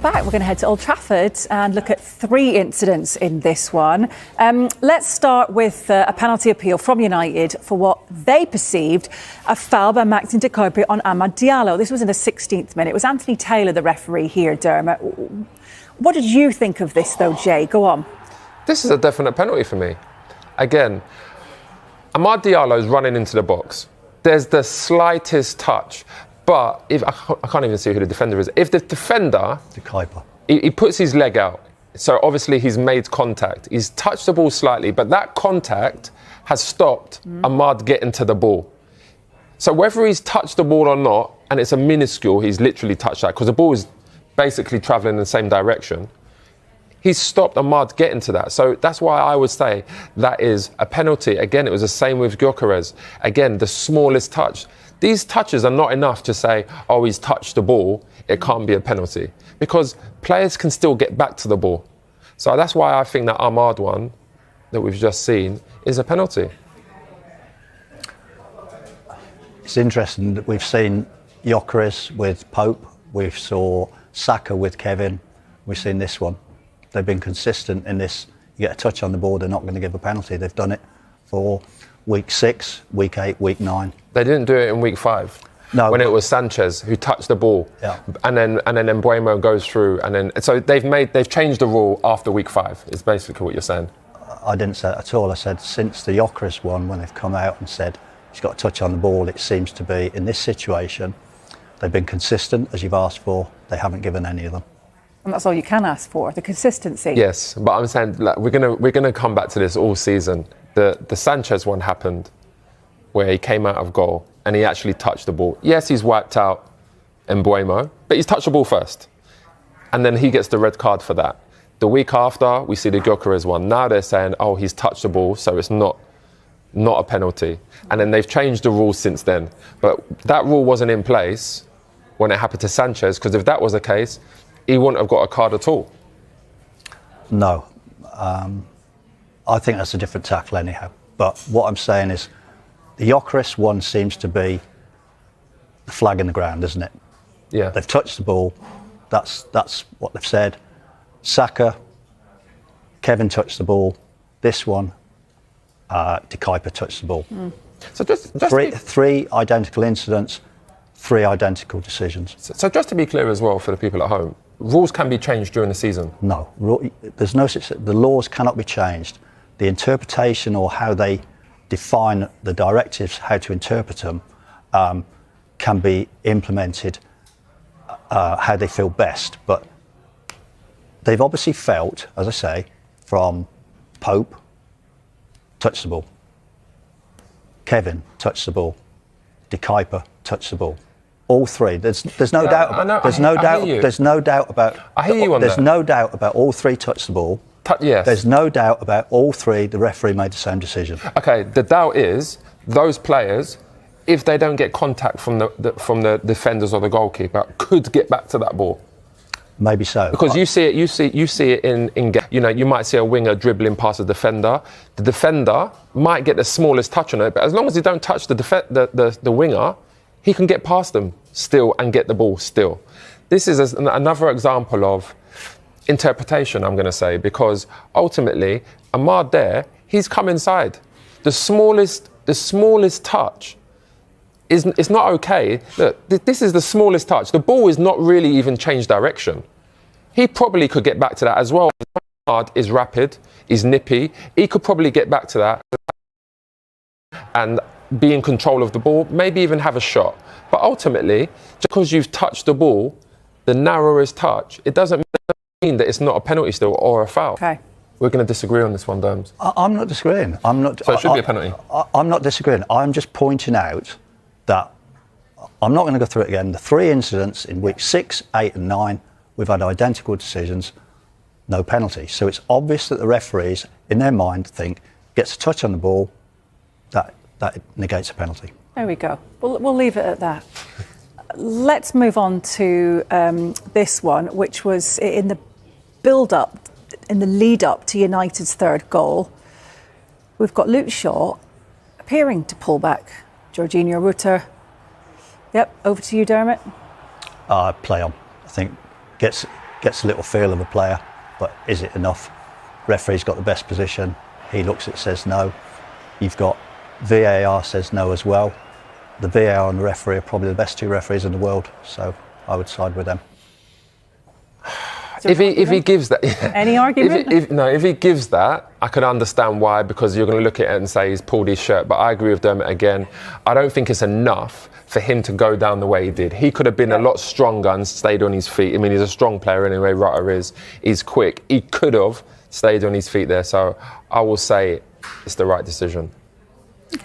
Back, we're going to head to Old Trafford and look at 3 incidents in this one. Let's start with a penalty appeal from United for what they perceived a foul by Maxime de Kuiper on Amad Diallo. This was in the 16th minute. It was Anthony Taylor, the referee here, Dermot. What did you think of this, though, Jay? Go on. This is a definite penalty for me. Again, Amad Diallo is running into the box. There's the slightest touch. But if I can't even see who the defender is. If the defender, the Kuiper, he puts his leg out, so obviously he's made contact. He's touched the ball slightly, but that contact has stopped Amad getting to the ball. So whether he's touched the ball or not, and it's a minuscule, he's literally touched that because the ball is basically travelling in the same direction. He's stopped Amad getting to that. So that's why I would say that is a penalty. Again, it was the same with Gyökeres. Again, the smallest touch. These touches are not enough to say, oh, he's touched the ball, it can't be a penalty. Because players can still get back to the ball. So that's why I think that Amad one that we've just seen is a penalty. It's interesting that we've seen Gyökeres with Pope, we've saw Saka with Kevin, we've seen this one. They've been consistent in this. You get a touch on the ball, they're not going to give a penalty. They've done it for week 6, week 8, week 9. They didn't do it in week 5. No, when it was Sanchez who touched the ball, yeah. and then Mbeumo goes through, and then so they've changed the rule after week 5. Is basically what you're saying. I didn't say that at all. I said since the Gyökeres one, when they've come out and said he's got a touch on the ball, it seems to be in this situation they've been consistent as you've asked for. They haven't given any of them. And that's all you can ask for, the consistency. Yes, but I'm saying like, we're gonna come back to this all season. The Sanchez one happened where he came out of goal and he actually touched the ball. Yes, he's wiped out Mbeumo, but he's touched the ball first. And then he gets the red card for that. The week after, we see the Gyökeres one. Now they're saying, oh, he's touched the ball, so it's not a penalty. And then they've changed the rules since then. But that rule wasn't in place when it happened to Sanchez, because if that was the case, he wouldn't have got a card at all. No. I think that's a different tackle anyhow. But what I'm saying is the Gyökeres one seems to be the flag in the ground, isn't it? Yeah. They've touched the ball. That's what they've said. Saka, Kevin touched the ball. This one, de Kuiper touched the ball. So just three identical incidents, 3 identical decisions. So just to be clear as well for the people at home, rules can be changed during the season? No, there's no such. The laws cannot be changed. The interpretation or how they define the directives, how to interpret them, can be implemented how they feel best. But they've obviously felt, as I say, from Pope, touched the ball. Kevin touched the ball. De Kuiper touched the ball. All 3. There's no doubt. There's no doubt about. I hear you on that. There's no doubt about all 3 touched the ball. Yes. There's no doubt about all 3. The referee made the same decision. Okay. The doubt is those players, if they don't get contact from the defenders or the goalkeeper, could get back to that ball. Maybe so. Because you see it in you might see a winger dribbling past a defender. The defender might get the smallest touch on it, but as long as he don't touch the winger, he can get past them still and get the ball still. This is another example of interpretation, I'm going to say, because ultimately Amad there, he's come inside. The smallest touch it's not okay. Look, this is the smallest touch. The ball is not really even changed direction. He probably could get back to that as well. Amad is rapid, he's nippy. He could probably get back to that and be in control of the ball, maybe even have a shot. But ultimately, just because you've touched the ball, the narrowest touch, it doesn't mean that it's not a penalty still or a foul. Okay. We're going to disagree on this one, Derms. I'm not disagreeing. So it should be a penalty. I'm not disagreeing. I'm just pointing out that I'm not going to go through it again. The 3 incidents in week 6, 8 and 9, we've had identical decisions, no penalty. So it's obvious that the referees, in their mind, think gets a touch on the ball, that negates a penalty. There we go. We'll leave it at that. Let's move on to this one, which was in the build-up, in the lead-up to United's 3rd goal. We've got Luke Shaw appearing to pull back. Jorginho Rutter. Yep, over to you, Dermot. Play on. I think gets a little feel of a player, but is it enough? Referee's got the best position. He looks at it, says no. You've got VAR says no as well. The VAR and the referee are probably the best 2 referees in the world, so I would side with them. If he gives that, any argument? If he gives that, I can understand why, because you're going to look at it and say he's pulled his shirt. But I agree with Dermot again. I don't think it's enough for him to go down the way he did. He could have been a lot stronger and stayed on his feet. I mean, he's a strong player anyway. Rutter is. He's quick. He could have stayed on his feet there. So I will say it's the right decision.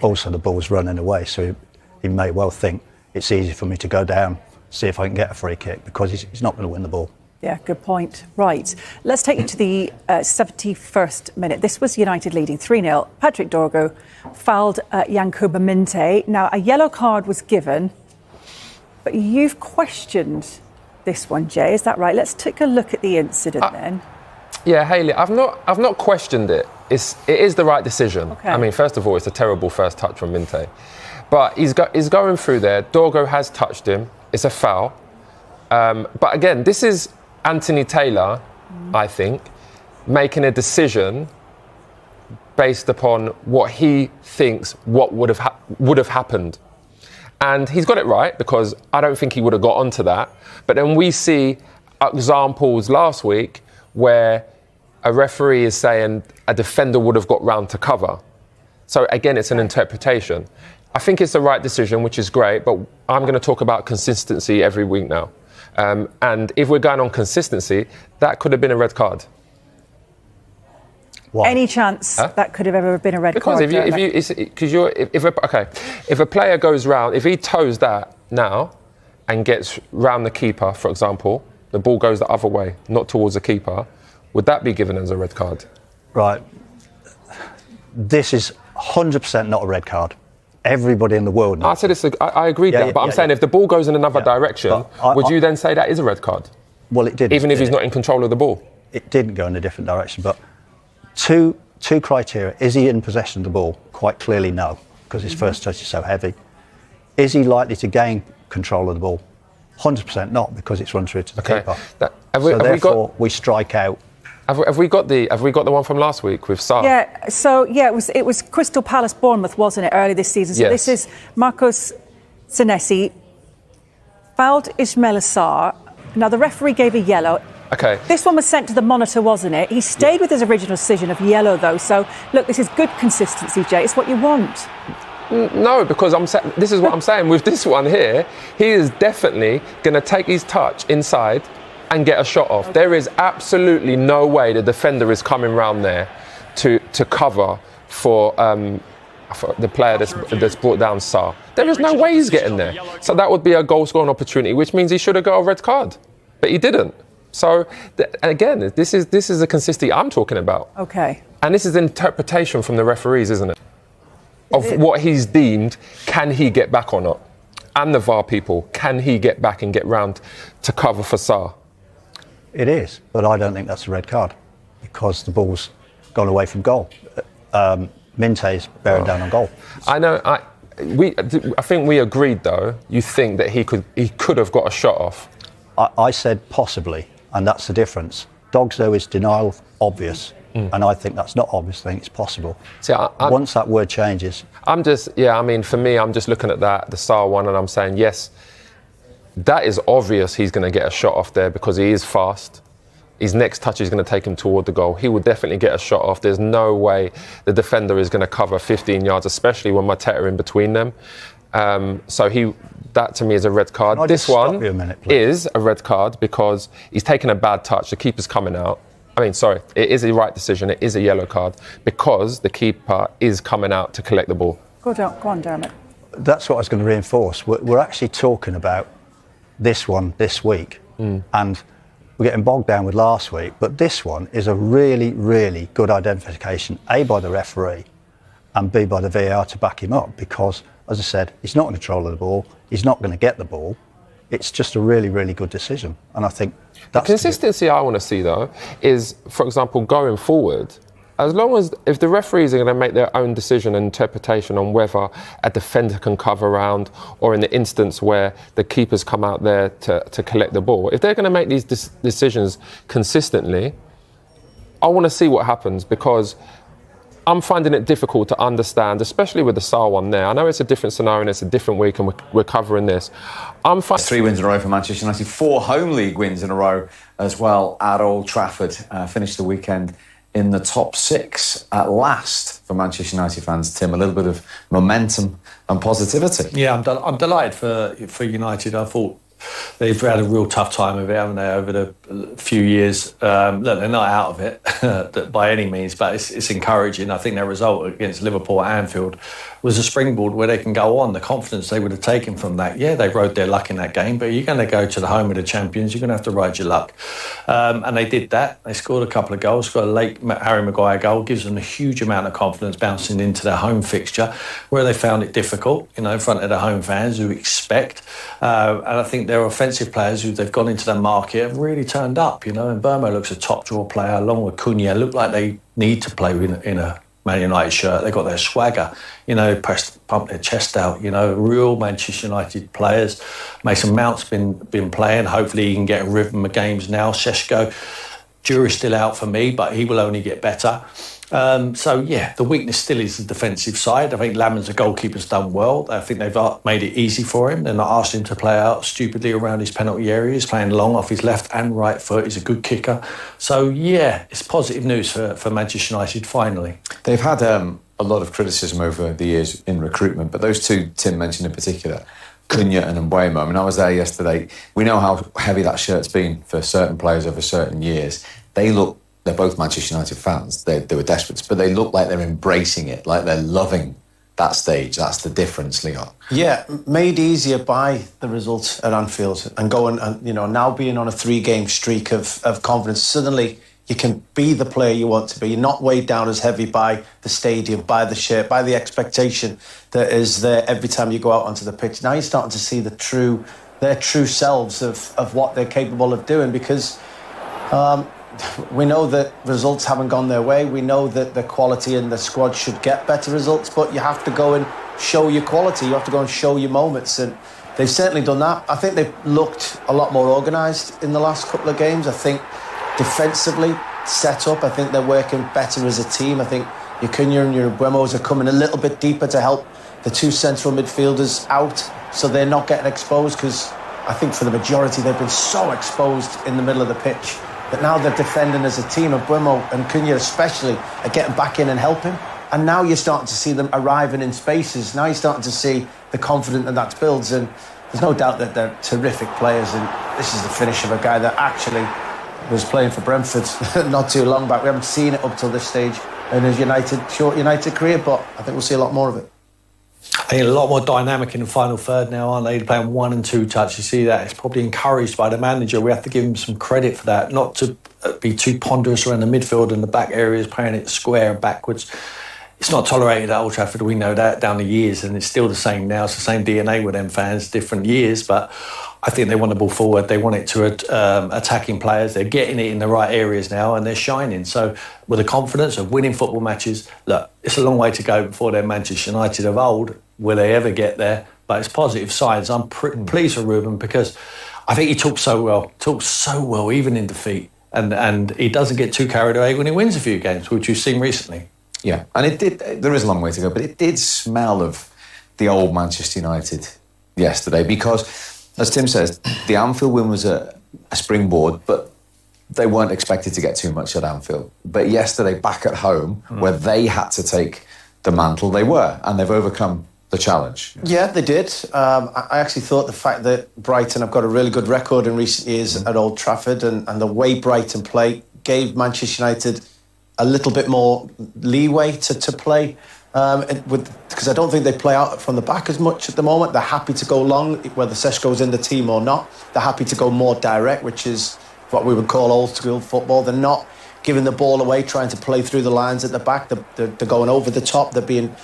Also, the ball's running away, so he may well think it's easy for me to go down, see if I can get a free kick, because he's not going to win the ball. Yeah, good point. Right. Let's take you to the 71st minute. This was United leading 3-0. Patrick Dorgu fouled Yankuba Minte. Now, a yellow card was given, but you've questioned this one, Jay. Is that right? Let's take a look at the incident then. Yeah, Hayley, I've not questioned it. It is the right decision. Okay. I mean, first of all, it's a terrible first touch from Minte. But he's going through there. Dorgu has touched him. It's a foul. But again, this is Anthony Taylor, I think, making a decision based upon what he thinks what would have happened. And he's got it right, because I don't think he would have got onto that. But then we see examples last week where a referee is saying a defender would have got round to cover. So again, it's an interpretation. I think it's the right decision, which is great, but I'm going to talk about consistency every week now. And if we're going on consistency, that could have been a red card. Why? Any chance that could have ever been a red card? Because if a player goes round, if he toes that now and gets round the keeper, for example, the ball goes the other way, not towards the keeper, would that be given as a red card? Right. This is 100% not a red card. Everybody in the world knows. I said I agree with that, but I'm saying if the ball goes in another direction, would you then say that is a red card? Well, it did. Even if he's not in control of the ball? It didn't go in a different direction, but two criteria. Is he in possession of the ball? Quite clearly no, because his first touch is so heavy. Is he likely to gain control of the ball? 100% not, because it's run through to the keeper. Therefore, we strike out. Have we got the one from last week with Sarr? Yeah. So it was Crystal Palace Bournemouth, wasn't it, early this season? So This is Marcos Senesi fouled Ismaila Sarr. Now the referee gave a yellow. Okay. This one was sent to the monitor, wasn't it? He stayed with his original decision of yellow, though. So look, this is good consistency, Jay. It's what you want. No, because this is what I'm saying. With this one here, he is definitely going to take his touch inside and get a shot off. Okay. There is absolutely no way the defender is coming round there to cover for the player that's brought down Sarr. There is no way he's getting there. So that would be a goal scoring opportunity, which means he should have got a red card, but he didn't. So again, this is the consistency I'm talking about. Okay. And this is interpretation from the referees, isn't it? Of what he's deemed, can he get back or not? And the VAR people, can he get back and get round to cover for Sarr? It is, but I don't think that's a red card, because the ball's gone away from goal. Minte's bearing down on goal. I know. I think we agreed, though. You think that he could have got a shot off. I said possibly, and that's the difference. Dogso is denial obvious, and I think that's not obvious. I think it's possible. See, once that word changes, for me, I'm just looking at the Sarr one, and I'm saying yes. That is obvious he's going to get a shot off there, because he is fast. His next touch is going to take him toward the goal. He would definitely get a shot off. There's no way the defender is going to cover 15 yards, especially when Mateta are in between them. That to me is a red card. This one is a red card because he's taken a bad touch. The keeper's coming out. It is a right decision. It is a yellow card because the keeper is coming out to collect the ball. Go on, Dermot. That's what I was going to reinforce. We're actually talking about this one this week, and we're getting bogged down with last week, but this one is a really, really good identification, A, by the referee, and B, by the VAR to back him up, because, as I said, he's not in control of the ball, he's not going to get the ball. It's just a really, really good decision, and I think that's... The consistency I want to see, though, is, for example, going forward, as long as if the referees are going to make their own decision and interpretation on whether a defender can cover around, or in the instance where the keepers come out there to collect the ball, if they're going to make these decisions consistently, I want to see what happens, because I'm finding it difficult to understand, especially with the Saar one there. I know it's a different scenario and it's a different week and we're covering this. 3 wins in a row for Manchester United, 4 home league wins in a row as well at Old Trafford. Finished the weekend in the top 6 at last for Manchester United fans. Tim, a little bit of momentum and positivity. Yeah, I'm delighted for United. I thought they've had a real tough time of it, haven't they, over the few years. Look, they're not out of it by any means, but it's encouraging. I think their result against Liverpool at Anfield was a springboard where they can go on. The confidence they would have taken from that. Yeah, they rode their luck in that game, but you're going to go to the home of the champions, you're going to have to ride your luck. And they did that. They scored a couple of goals, got a late Harry Maguire goal, gives them a huge amount of confidence bouncing into their home fixture, where they found it difficult, in front of the home fans who expect. And I think their offensive players who they've gone into the market have really turned up, and Burmo looks a top draw player, along with Cunha, look like they need to play in a Man United shirt. They've got their swagger, pump their chest out, real Manchester United players. Mason Mount's been playing. Hopefully he can get a rhythm of games now. Šeško, jury's still out for me, but he will only get better. The weakness still is the defensive side. I think Lammen's the goalkeeper's done well. I think they've made it easy for him. They're not asking him to play out stupidly around his penalty area. He's playing long off his left and right foot. He's a good kicker. So, it's positive news for Manchester United, finally. They've had a lot of criticism over the years in recruitment, but those two Tim mentioned in particular, Cunha and Mbeumo. I was there yesterday. We know how heavy that shirt's been for certain players over certain years. They're both Manchester United fans. They were desperate, but they look like they're embracing it, like they're loving that stage. That's the difference, Leon. Yeah, made easier by the result at Anfield and going, and now being on a 3-game streak of confidence. Suddenly, you can be the player you want to be. You're not weighed down as heavy by the stadium, by the shirt, by the expectation that is there every time you go out onto the pitch. Now you're starting to see their true selves of what they're capable of doing, because we know that results haven't gone their way. We know that the quality in the squad should get better results, but you have to go and show your quality. You have to go and show your moments, and they've certainly done that. I think they've looked a lot more organised in the last couple of games. I think defensively set up, I think they're working better as a team. I think your Cunha and your Mbeumo are coming a little bit deeper to help the 2 central midfielders out, so they're not getting exposed, because I think for the majority they've been so exposed in the middle of the pitch. But now they're defending as a team, and Mbeumo and Cunha especially are getting back in and helping. And now you're starting to see them arriving in spaces. Now you're starting to see the confidence that builds. And there's no doubt that they're terrific players. And this is the finish of a guy that actually was playing for Brentford not too long back. We haven't seen it up till this stage in his short United career, but I think we'll see a lot more of it. I think a lot more dynamic in the final third now, aren't they? They're playing 1 and 2 touch. You see that? It's probably encouraged by the manager. We have to give him some credit for that, not to be too ponderous around the midfield and the back areas, playing it square and backwards. It's not tolerated at Old Trafford. We know that down the years, and it's still the same now. It's the same DNA with them fans, different years, but I think they want the ball forward. They want it to attacking players. They're getting it in the right areas now, and they're shining. So with the confidence of winning football matches, look, it's a long way to go before they're Manchester United of old. Will they ever get there? But it's positive signs. I'm pleased for Rúben, because I think he talks so well, even in defeat. And he doesn't get too carried away when he wins a few games, which we've seen recently. Yeah, and there is a long way to go, but it did smell of the old Manchester United yesterday, because, as Tim says, the Anfield win was a springboard, but they weren't expected to get too much at Anfield. But yesterday, back at home, where they had to take the mantle, they were, and they've overcome the challenge. Yeah, they did. I actually thought the fact that Brighton have got a really good record in recent years at Old Trafford, and the way Brighton play gave Manchester United a little bit more leeway to play, because I don't think they play out from the back as much at the moment. They're happy to go long, whether Šeško's in the team or not. They're happy to go more direct, which is what we would call old school football. They're not giving the ball away, trying to play through the lines at the back. They're going over the top. They're being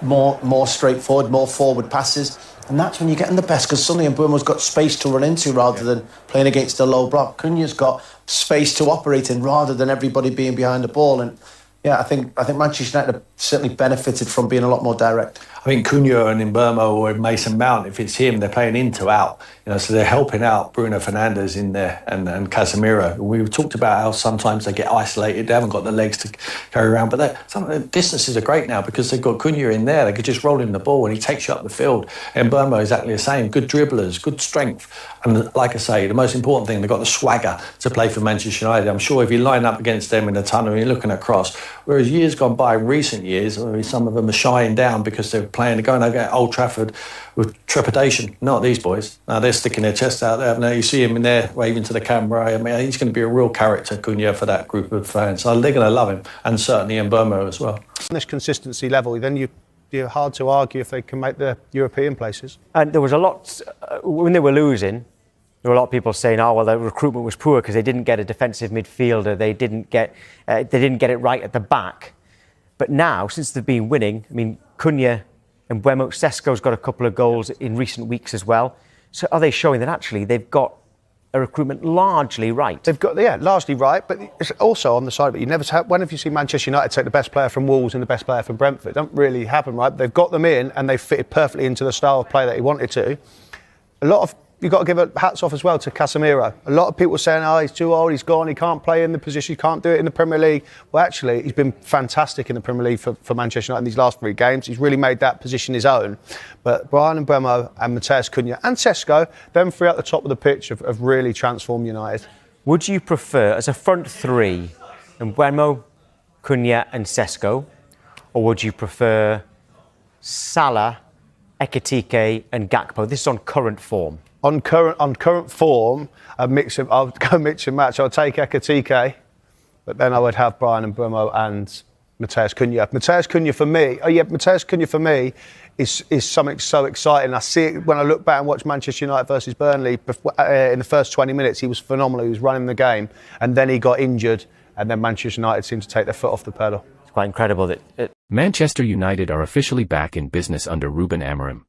more straightforward, more forward passes. And that's when you're getting the best, because suddenly Mbeumo's got space to run into rather than playing against a low block. Cunha's got space to operate in rather than everybody being behind the ball. And Yeah, I think Manchester United have certainly benefited from being a lot more direct. I think Cunha and Mbeumo or Mason Mount, if it's him, they're playing into out. So they're helping out Bruno Fernandes in there and Casemiro. We've talked about how sometimes they get isolated, they haven't got the legs to carry around, but some of the distances are great now because they've got Cunha in there. They could just roll him the ball and he takes you up the field. And Mbeumo exactly the same, good dribblers, good strength. And like I say, the most important thing, they've got the swagger to play for Manchester United. I'm sure if you line up against them in the tunnel, you're looking across. Whereas years gone by, recent years, some of them are shying down because they're going over at Old Trafford with trepidation. Not these boys. Now they're sticking their chest out there. Now you see him in there waving to the camera. I mean, he's going to be a real character, Cunha, for that group of fans. So they're going to love him, and certainly Mbeumo as well. On this consistency level, then you're hard to argue if they can make the European places. And there was a lot when they were losing. There were a lot of people saying, "Oh, well, the recruitment was poor because they didn't get a defensive midfielder. They didn't get it right at the back." But now, since they've been winning, I mean, Cunha and Mbeumo, Sesko's got a couple of goals in recent weeks as well. So are they showing that actually they've got a recruitment largely right? They've got, largely right, but it's also on the side of it. When have you seen Manchester United take the best player from Wolves and the best player from Brentford? It doesn't really happen, right? They've got them in and they've fitted perfectly into the style of play that he wanted to. You've got to give a hats off as well to Casemiro. A lot of people saying, oh, he's too old, he's gone, he can't play in the position, he can't do it in the Premier League. Well, actually, he's been fantastic in the Premier League for Manchester United in these last 3 games. He's really made that position his own. But Bryan Mbeumo and Matheus Cunha and Sesko, them 3 at the top of the pitch have really transformed United. Would you prefer, as a front 3, Mbeumo, Cunha and Sesko, or would you prefer Salah, Ekitike and Gakpo? This is on current form. On current form, I'll go mix and match. I'll take Ekitike, but then I would have Bryan Mbeumo and Matheus Cunha. Matheus Cunha for me is something so exciting. I see it when I look back and watch Manchester United versus Burnley. In the first 20 minutes, he was phenomenal. He was running the game, and then he got injured, and then Manchester United seemed to take their foot off the pedal. It's quite incredible that Manchester United are officially back in business under Rúben Amorim.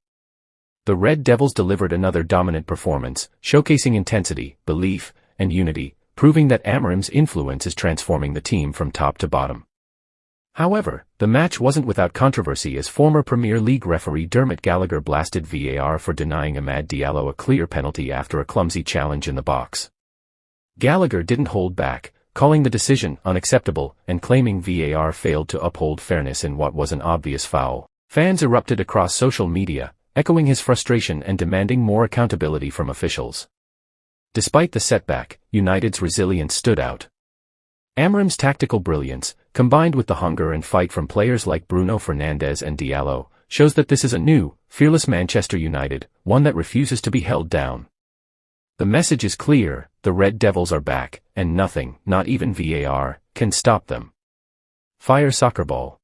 The Red Devils delivered another dominant performance, showcasing intensity, belief, and unity, proving that Amorim's influence is transforming the team from top to bottom. However, the match wasn't without controversy as former Premier League referee Dermot Gallagher blasted VAR for denying Amad Diallo a clear penalty after a clumsy challenge in the box. Gallagher didn't hold back, calling the decision unacceptable and claiming VAR failed to uphold fairness in what was an obvious foul. Fans erupted across social media, echoing his frustration and demanding more accountability from officials. Despite the setback, United's resilience stood out. Amorim's tactical brilliance, combined with the hunger and fight from players like Bruno Fernandes and Diallo, shows that this is a new, fearless Manchester United, one that refuses to be held down. The message is clear: the Red Devils are back, and nothing, not even VAR, can stop them. Fire soccer ball.